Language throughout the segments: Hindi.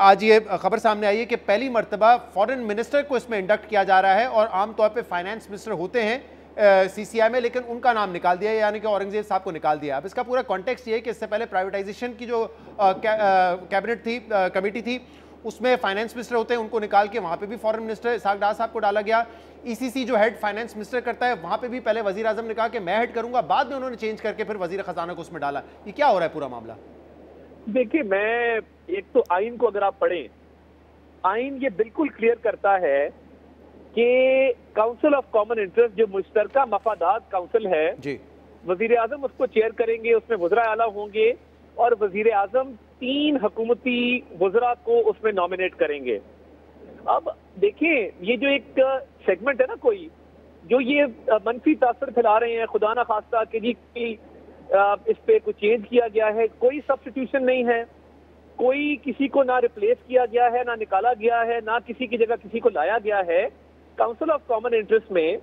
आज ये खबर सामने आई है कि पहली मर्तबा फॉरेन मिनिस्टर को इसमें इंडक्ट किया जा रहा है और आमतौर पे फाइनेंस मिनिस्टर होते हैं सीसीआई में, लेकिन उनका नाम निकाल दिया, यानी कि औरंगजेब साहब को निकाल दिया। अब इसका पूरा कॉन्टेक्स्ट ये है कि इससे पहले प्राइवेटाइजेशन की जो कैबिनेट थी, कमेटी थी, उसमें फाइनेंस मिनिस्टर होते हैं, उनको निकाल के वहां पे भी फॉरेन मिनिस्टर इसहाक डार साहब को डाला गया। ईसीसी जो हेड फाइनेंस मिनिस्टर करता है, वहां पे भी पहले वजीर आजम ने कहा कि मैं हेड करूंगा, बाद में उन्होंने चेंज करके फिर वजीर खजाना को उसमें डाला। ये क्या हो रहा है पूरा मामला? देखिए, मैं एक तो आइन को अगर आप पढ़ें, आइन ये बिल्कुल क्लियर करता है कि काउंसिल ऑफ कॉमन इंटरेस्ट जो मुश्तरका मफादात काउंसिल है जी, वजीर आजम उसको चेयर करेंगे, उसमें वज़रा आला होंगे और वजीर आजम 3 हुकूमती वज़रा को उसमें नॉमिनेट करेंगे। अब देखिए, ये जो एक सेगमेंट है ना, कोई जो ये मनफी तासर फैला रहे हैं, खुदा ना खास्ता कि जी इस पे कुछ चेंज किया गया है, कोई सब्स्टिट्यूशन नहीं है, कोई किसी को ना रिप्लेस किया गया है, ना निकाला गया है, ना किसी की जगह किसी को लाया गया है। काउंसिल ऑफ कॉमन इंटरेस्ट में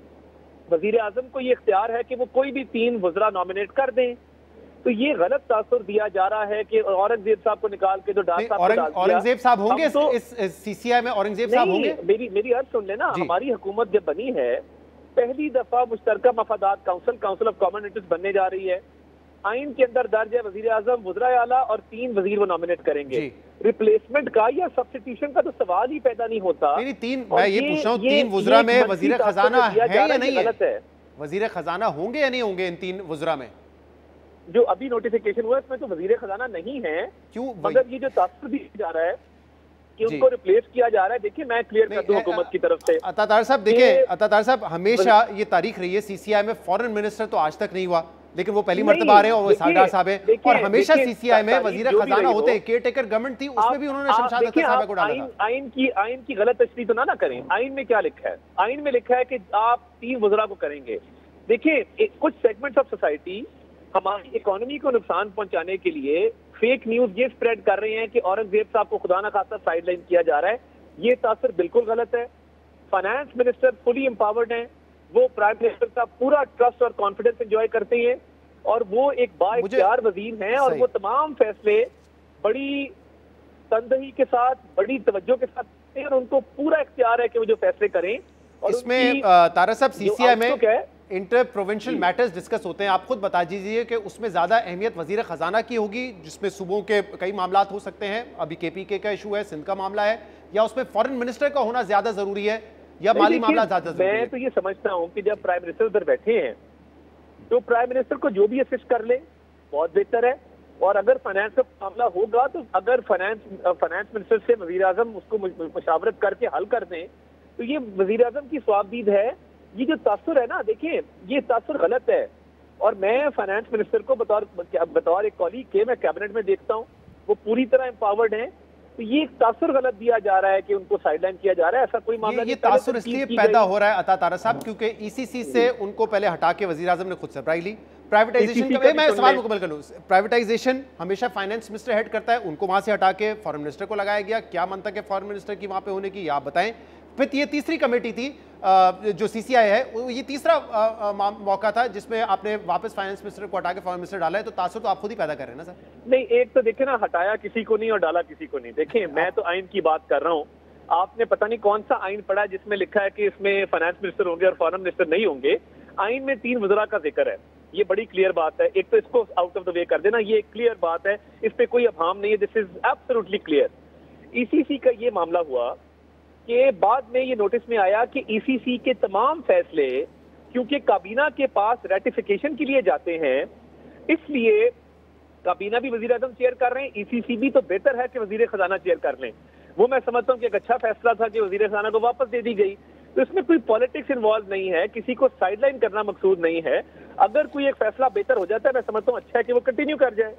वजीर आजम को ये इख्तियार है कि वो कोई भी 3 वज़रा नॉमिनेट कर दें। तो ये गलत तासुर दिया जा रहा है कि औरंगजेब साहब को निकाल के जो डार साहब को डाल दिया। औरंगजेब साहब होंगे तो इस सीसीआई में? औरंगजेब साहब होंगे? मेरी अर्ज सुन लेना, हमारी हुकूमत जब बनी है, पहली दफा मुश्तरका मफादात काउंसिल ऑफ कॉमन इंटरेस्ट बनने जा रही है। आइन के अंदर दर्ज है वजीर आजम, वज़रा आला और 3 वजीर वो नॉमिनेट करेंगे। रिप्लेसमेंट का या सब्स्टिट्यूशन का तो सवाल ही पैदा नहीं होता। मैं ये पूछ रहा हूँ, 3 वज़रा में वजीर खजाना है या नहीं है? वजीर खजाना होंगे या नहीं होंगे इन 3 वज़रा में? जो अभी नोटिफिकेशन हुआ है इसमें तो वजीर खजाना नहीं है। क्यों? मगर ये जो तासुर दिया जा रहा है कि उनको रिप्लेस किया जा रहा है, देखिए मैं क्लियर कर दूं हुकूमत की तरफ से। अतातार साहब, देखिए अतातार साहब, हमेशा ये तारीख रही है सीसीआई में फॉरेन मिनिस्टर तो आज तक नहीं हुआ, लेकिन वो पहली मर्तबा आ रहे हैं और वो इसहाक डार साहब हैं। और हमेशा सीसीआई में वजीर खजाना होते हैं, केयर टेकर गवर्नमेंट थी, उसमें भी उन्होंने शमशाद अख्तर साहब को डाला था। आइन की गलत तशरीह तो ना करें। आइन में क्या लिखा है? आइन में लिखा है कि आप 3 वज़रा को करेंगे। देखिए, कुछ सेगमेंट्स ऑफ सोसाइटी हमारी इकोनॉमी को नुकसान पहुंचाने के लिए फेक न्यूज ये स्प्रेड कर रहे हैं कि औरंगजेब साहब को खुदा ना खास्ता साइडलाइन किया जा रहा है। ये तासर बिल्कुल गलत है। फाइनेंस मिनिस्टर फुली एम्पावर्ड हैं, वो प्राइम मिनिस्टर का पूरा ट्रस्ट और कॉन्फिडेंस एंजॉय करते हैं और वो एक बाइख्तियार वजीर हैं और वो तमाम फैसले बड़ी तनदही के साथ, बड़ी तवज्जो के साथ करते हैं और उनको पूरा इख्तियार है कि वो जो फैसले करें। और इसमें तारा साहब, सीसीआई में इंटर प्रोविंशियल मैटर्स डिस्कस होते हैं, आप खुद बता दीजिए कि उसमें ज्यादा अहमियत वजीर खजाना की होगी, जिसमें सूबों के कई मामला हो सकते हैं, अभी केपीके का इशू है, सिंध का मामला है, या उसमें फॉरेन मिनिस्टर का होना ज्यादा जरूरी है या माली मामला ज्यादा जरूरी है? मैं तो ये समझता हूँ कि जब प्राइम मिनिस्टर उधर बैठे हैं तो प्राइम मिनिस्टर को जो भी असिस्ट कर ले बहुत बेहतर है। और अगर फाइनेंस का मामला होगा तो अगर फाइनेंस मिनिस्टर से वजीर आजम उसको मुशावरत करके हल कर दें तो ये वजीर आजम की स्वाबदीद है। ये जो तासुर है ना, देखिए ये तासुर गलत है और मैं फाइनेंस मिनिस्टर को बतौर एक कॉलीग के मैं कैबिनेट में देखता हूँ, वो पूरी तरह एम्पावर्ड हैं। तो ये एक तासुर गलत दिया जा रहा है कि उनको साइडलाइन किया जा रहा है, ऐसा कोई मामला नहीं। ये तासुर इसलिए पैदा हो रहा है अता तारा साहब क्योंकि ईसीसी से उनको पहले हटा के वजीर आजम ने खुद सरप्राइज ली। प्राइवेटाइजेशन का मैं सवाल मुकम्मल कर लूं, प्राइवेटाइजेशन हमेशा फाइनेंस मिनिस्टर हेड करता है, उनको वहां से हटा के फॉरेन मिनिस्टर को लगाया गया। क्या मंतक है फॉरेन मिनिस्टर की वहां पे होने की, आप बताएं। फिर ये तीसरी कमेटी थी जो सीसीआई है, ये तीसरा मौका था जिसमें आपने वापस फाइनेंस मिनिस्टर को हटा के फॉरेन मिनिस्टर डाला है, तो तासुर तो आप खुद ही पैदा कर रहे हैं ना सर? नहीं, एक तो देखिए ना, हटाया किसी को नहीं और डाला किसी को नहीं। देखिए, मैं तो आइन की बात कर रहा हूँ। आपने पता नहीं कौन सा आइन पढ़ा है जिसमें लिखा है कि इसमें फाइनेंस मिनिस्टर होंगे और फॉरेन मिनिस्टर नहीं होंगे। आइन में 3 वज़रा का जिक्र है, ये बड़ी क्लियर बात है। एक तो इसको आउट ऑफ द वे कर देना, ये एक क्लियर बात है, इस पे कोई अभाम नहीं है, this is absolutely clear. ECC का ये मामला हुआ कि बाद में ये नोटिस में आया कि ईसीसी के तमाम फैसले क्योंकि काबीना के पास रेटिफिकेशन के लिए जाते हैं, इसलिए काबीना भी वजीर आजम चेयर कर रहे हैं, ईसीसी भी, तो बेहतर है कि वजीर खजाना चेयर कर लें। वो मैं समझता हूँ कि एक अच्छा फैसला था कि वजीर खजाना को वापस दे दी गई। तो इसमें कोई पॉलिटिक्स इन्वॉल्व नहीं है, किसी को साइडलाइन करना मकसूद नहीं है। अगर कोई एक फैसला बेहतर हो जाता है, मैं समझता हूँ अच्छा है कि वो कंटिन्यू कर जाए।